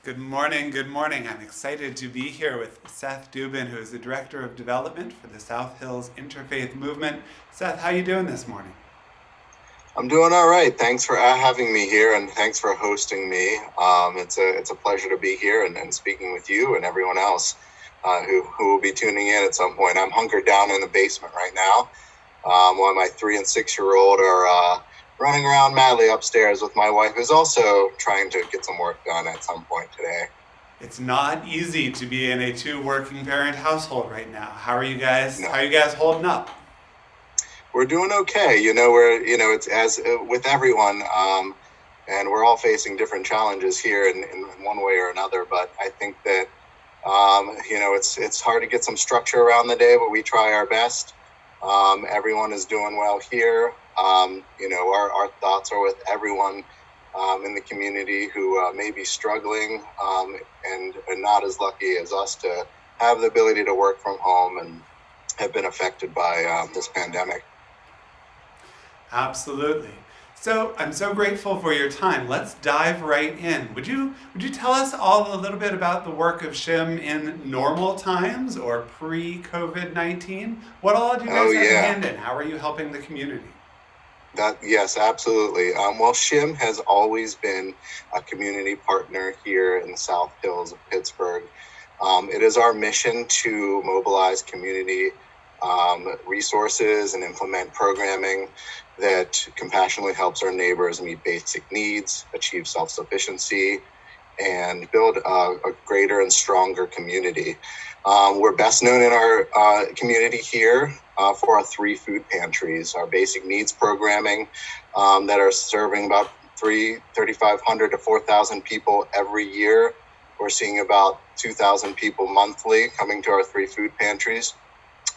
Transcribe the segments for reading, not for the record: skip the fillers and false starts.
Good morning, good morning. I'm excited to be here with Seth Dubin, who is the Director of Development for the South Hills Interfaith Movement. Seth, how are you doing this morning? I'm doing all right. Thanks for having me here, and thanks for hosting me. It's a pleasure to be here and speaking with you and everyone else who will be tuning in at some point. I'm hunkered down in the basement right now, while my 3 and 6-year-old are running around madly upstairs with my wife, who's also trying to get some work done at some point today. It's not easy to be in a two working parent household right now. How are you guys? No, How are you guys holding up? we're doing okay. It's as with everyone. And we're all facing different challenges here in one way or another. But I think that it's hard to get some structure around the day, but we try our best. Everyone is doing well here. Our thoughts are with everyone in the community who may be struggling and not as lucky as us to have the ability to work from home and have been affected by this pandemic. Absolutely. So I'm so grateful for your time. Let's dive right in. Would you tell us all a little bit about the work of SHIM in normal times or pre-COVID-19? What all do you Oh guys have a yeah. hand in? How are you helping the community? Yes, absolutely. Well, SHIM has always been a community partner here in the South Hills of Pittsburgh. It is our mission to mobilize community resources and implement programming that compassionately helps our neighbors meet basic needs, achieve self-sufficiency, and build a greater and stronger community. We're best known in our community here for our 3 food pantries, our basic needs programming that are serving about 3,500 to 4,000 people every year. We're seeing about 2,000 people monthly coming to our 3 food pantries,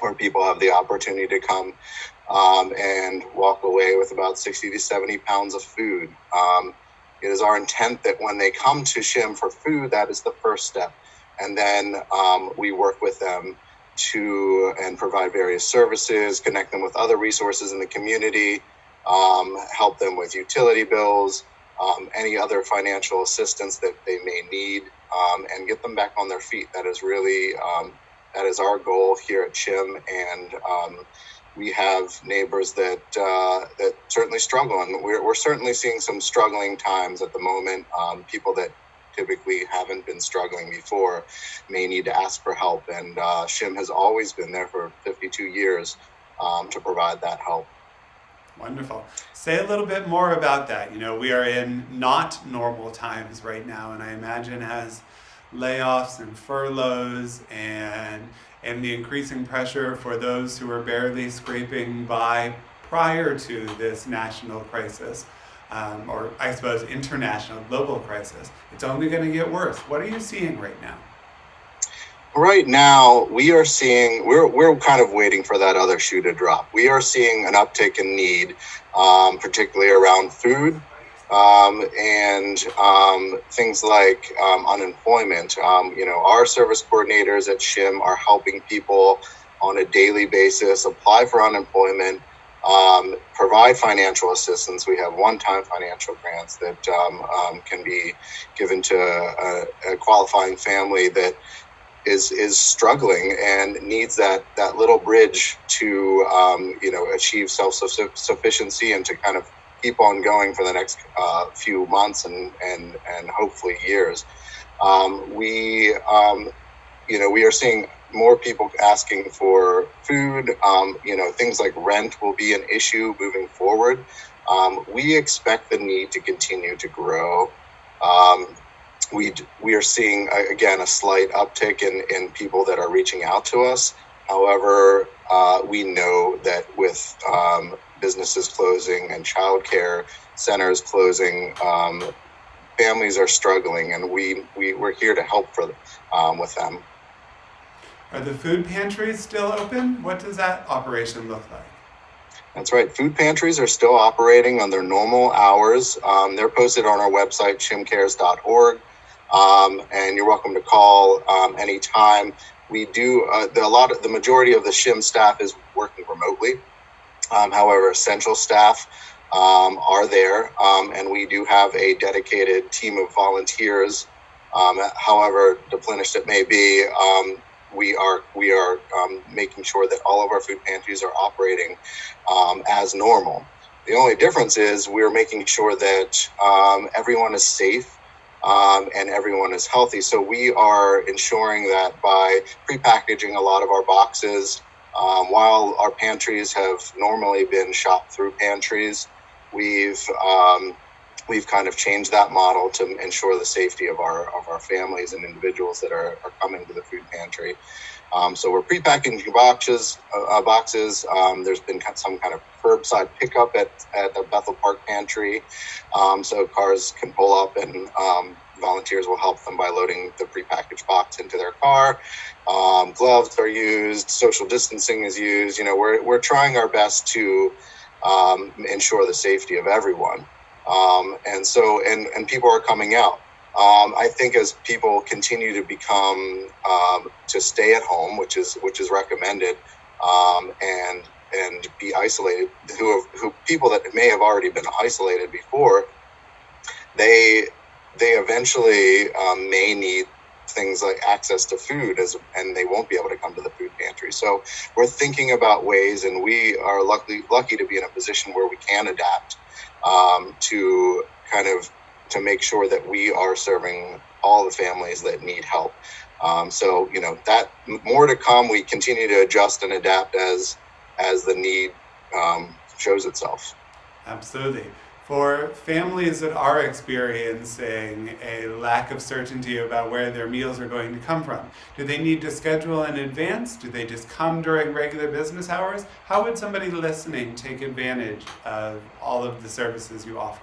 where people have the opportunity to come and walk away with about 60 to 70 pounds of food. It is our intent that when they come to SHIM for food, that is the first step. And then we work with them and provide various services, connect them with other resources in the community, help them with utility bills, any other financial assistance that they may need, and get them back on their feet. That is really, that is our goal here at SHIM. And we have neighbors that certainly struggle, and we're certainly seeing some struggling times at the moment. People that typically haven't been struggling before may need to ask for help, and SHIM has always been there for 52 years to provide that help. Wonderful. Say a little bit more about that. We are in not normal times right now, and I imagine as layoffs and furloughs and the increasing pressure for those who are barely scraping by prior to this national crisis, or I suppose international, global crisis, it's only going to get worse. What are you seeing right now? Right now, we are seeing, we're kind of waiting for that other shoe to drop. We are seeing an uptick in need, particularly around food, and things like unemployment. Our service coordinators at SHIM are helping people on a daily basis apply for unemployment, provide financial assistance. We have one-time financial grants that can be given to a qualifying family that is struggling and needs that little bridge to achieve self-sufficiency and to kind of keep on going for the next few months and hopefully years. We are seeing more people asking for food. Things like rent will be an issue moving forward. We expect the need to continue to grow. We are seeing, again, a slight uptick in people that are reaching out to us. However, we know that with businesses closing and childcare centers closing, families are struggling, and we're here to help with them. Are the food pantries still open? What does that operation look like? That's right. Food pantries are still operating on their normal hours. They're posted on our website, shimcares.org. And you're welcome to call anytime. We do the majority of the SHIM staff is working remotely. However, essential staff are there, and we do have a dedicated team of volunteers However deplenished it may be, we are making sure that all of our food pantries are operating as normal. The only difference is we're making sure that everyone is safe and everyone is healthy. So we are ensuring that by prepackaging a lot of our boxes, while our pantries have normally been shop through pantries, we've kind of changed that model to ensure the safety of our families and individuals that are coming to the food pantry. So we're prepackaging boxes. There's been some kind of curbside pickup at the Bethel Park Pantry, so cars can pull up and volunteers will help them by loading the prepackaged box into their car. Gloves are used. Social distancing is used. You know, we're trying our best to ensure the safety of everyone. And people are coming out. I think as people continue to become to stay at home, which is recommended, and be isolated, who people that may have already been isolated before, they eventually may need things like access to food, and they won't be able to come to the food pantry. So we're thinking about ways, and we are lucky to be in a position where we can adapt to make sure that we are serving all the families that need help. So, you know, that more to come. We continue to adjust and adapt as the need shows itself. Absolutely. For families that are experiencing a lack of certainty about where their meals are going to come from, do they need to schedule in advance? Do they just come during regular business hours? How would somebody listening take advantage of all of the services you offer?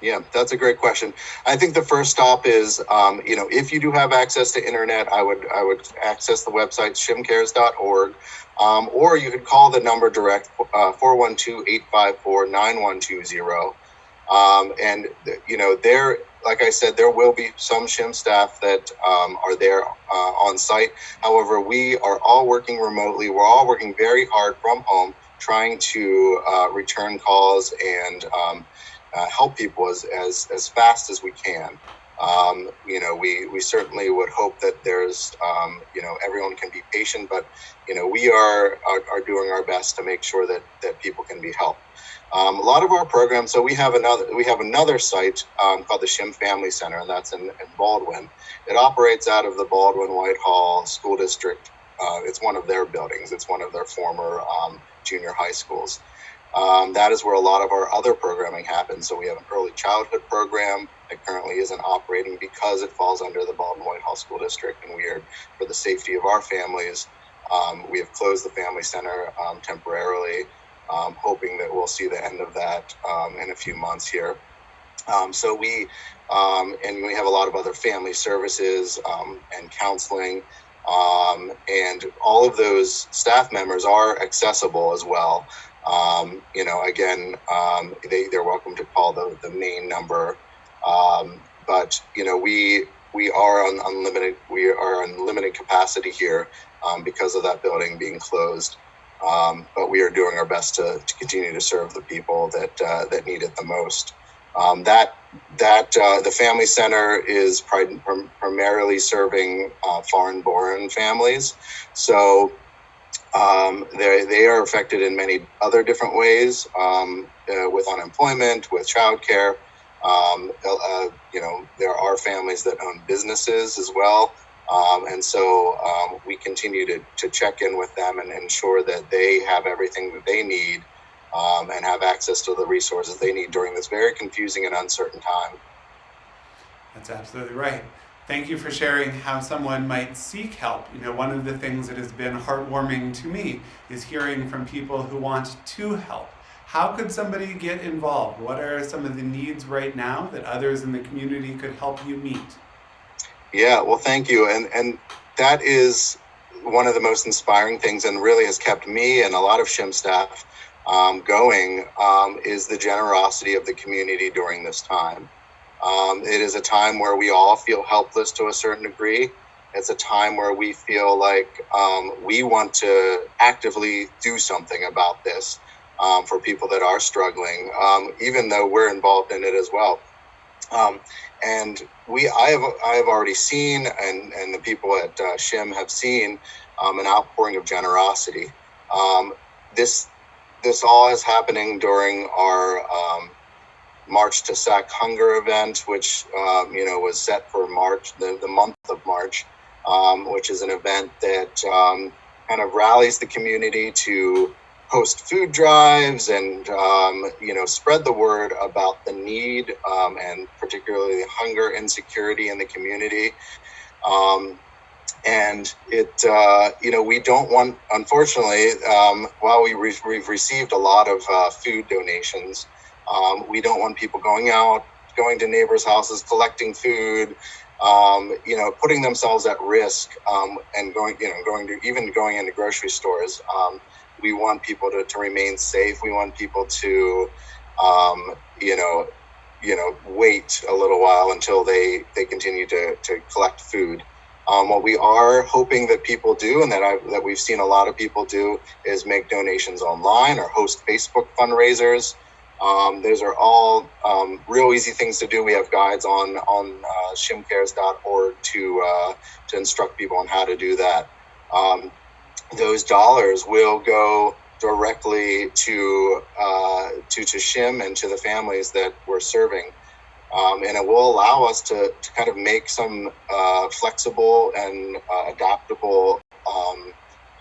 Yeah, that's a great question. I think the first stop is, if you do have access to internet, I would access the website shimcares.org, or you could call the number direct, 412-854-9120. And there, like I said, there will be some SHIM staff that are there on site. However, we are all working remotely. We're all working very hard from home, trying to return calls and help people as fast as we can. We certainly would hope that there's, everyone can be patient, but, we are doing our best to make sure that people can be helped. A lot of our programs, so we have another site called the SHIM Family Center, and that's in Baldwin. It operates out of the Baldwin Whitehall School District. It's one of their buildings. It's one of their former junior high schools. That is where a lot of our other programming happens. So we have an early childhood program that currently isn't operating because it falls under the Baldwin Whitehall School District, and for the safety of our families, we have closed the family center temporarily, hoping that we'll see the end of that in a few months here. So we have a lot of other family services and counseling, and all of those staff members are accessible as well. They're welcome to call the main number. But we are on unlimited. We are on limited capacity here because of that building being closed. But we are doing our best to continue to serve the people that need it the most. The family center is primarily serving foreign-born families. So they are affected in many other different ways, with unemployment, with childcare. There are families that own businesses as well. And so we continue to check in with them and ensure that they have everything that they need and have access to the resources they need during this very confusing and uncertain time. That's absolutely right. Thank you for sharing how someone might seek help. One of the things that has been heartwarming to me is hearing from people who want to help. How could somebody get involved? What are some of the needs right now that others in the community could help you meet? Yeah, well, thank you. And that is one of the most inspiring things, and really has kept me and a lot of SHIM staff going, is the generosity of the community during this time. It is a time where we all feel helpless to a certain degree. It's a time where we feel like we want to actively do something about this for people that are struggling, even though we're involved in it as well. And I have already seen, and the people at SHIM have seen, an outpouring of generosity. This all is happening during our March to Sack Hunger event, which was set for March, the month of March, which is an event that kind of rallies the community to host food drives and spread the word about the need and particularly the hunger insecurity in the community. And it we don't want, unfortunately, while we've received a lot of food donations, we don't want people going to neighbors' houses, collecting food, putting themselves at risk, and going into grocery stores. We want people to remain safe. We want people to, wait a little while until they continue to collect food. What we are hoping that people do, and that we've seen a lot of people do, is make donations online or host Facebook fundraisers. Those are all real easy things to do. We have guides on shimcares.org to instruct people on how to do that. Those dollars will go directly to SHIM and to the families that we're serving. And it will allow us to kind of make some flexible and adaptable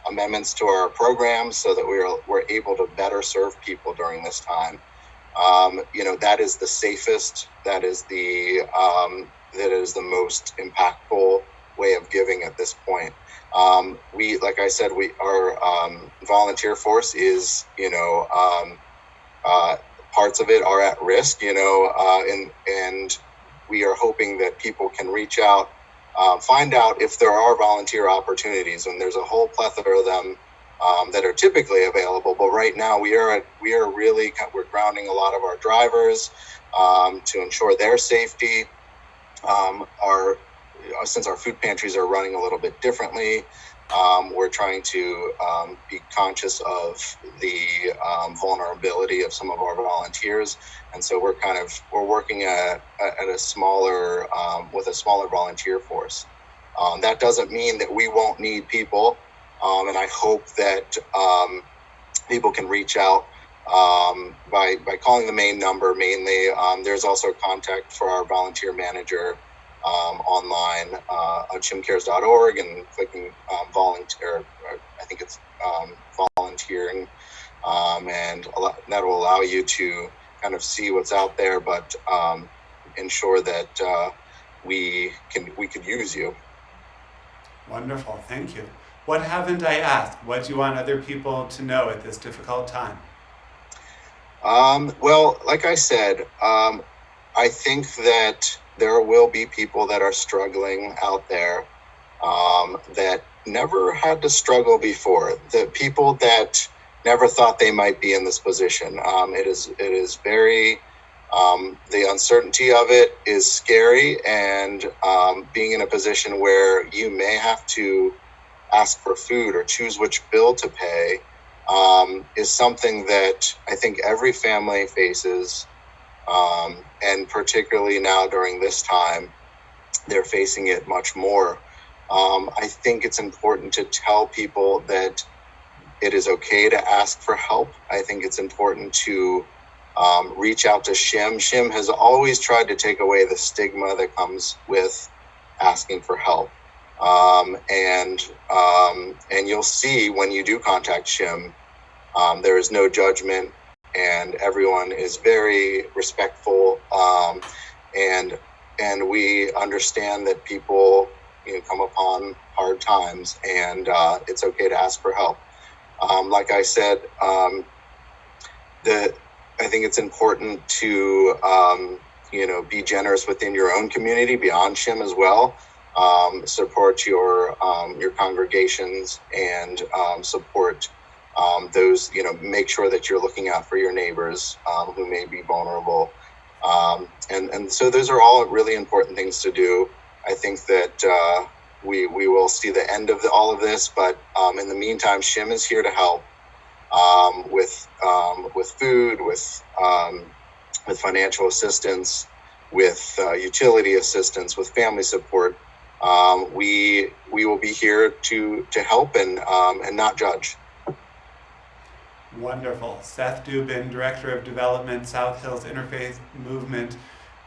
amendments to our programs so that we're able to better serve people during this time. That is the safest, that is the most impactful way of giving at this point. Like I said, our volunteer force is, parts of it are at risk, and we are hoping that people can reach out, find out if there are volunteer opportunities, and there's a whole plethora of them that are typically available. But right now we're grounding a lot of our drivers to ensure their safety. Since our food pantries are running a little bit differently, we're trying to be conscious of the vulnerability of some of our volunteers, and so we're working at a smaller with a smaller volunteer force. That doesn't mean that we won't need people, and I hope that people can reach out by calling the main number mainly. There's also contact for our volunteer manager online on shimcares.org and clicking volunteer. I think it's volunteering, and that will allow you to kind of see what's out there, but ensure that we could use you. Wonderful, thank you. What haven't I asked? What do you want other people to know at this difficult time? Well, like I said, I think that there will be people that are struggling out there that never had to struggle before. The people that never thought they might be in this position. It is very, the uncertainty of it is scary, and being in a position where you may have to ask for food or choose which bill to pay is something that I think every family faces. And particularly now during this time, they're facing it much more. I think it's important to tell people that it is okay to ask for help. I think it's important to reach out to SHIM. SHIM has always tried to take away the stigma that comes with asking for help. And you'll see when you do contact SHIM, there is no judgment, and everyone is very respectful, and we understand that people come upon hard times, and it's okay to ask for help. Like I said, I think it's important to be generous within your own community beyond SHIM as well. Support your congregations and support those, make sure that you're looking out for your neighbors who may be vulnerable. And so those are all really important things to do. I think that we will see the end of all of this, but in the meantime, SHIM is here to help with food, with financial assistance, with utility assistance, with family support. We will be here to help and not judge. Wonderful. Seth Dubin, Director of Development, South Hills Interfaith Movement.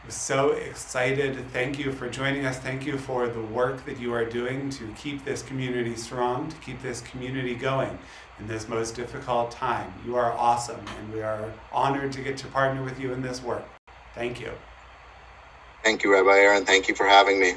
Was so excited. Thank you for joining us. Thank you for the work that you are doing to keep this community strong, to keep this community going in this most difficult time. You are awesome, and we are honored to get to partner with you in this work. Thank you. Thank you, Rabbi Aaron. Thank you for having me.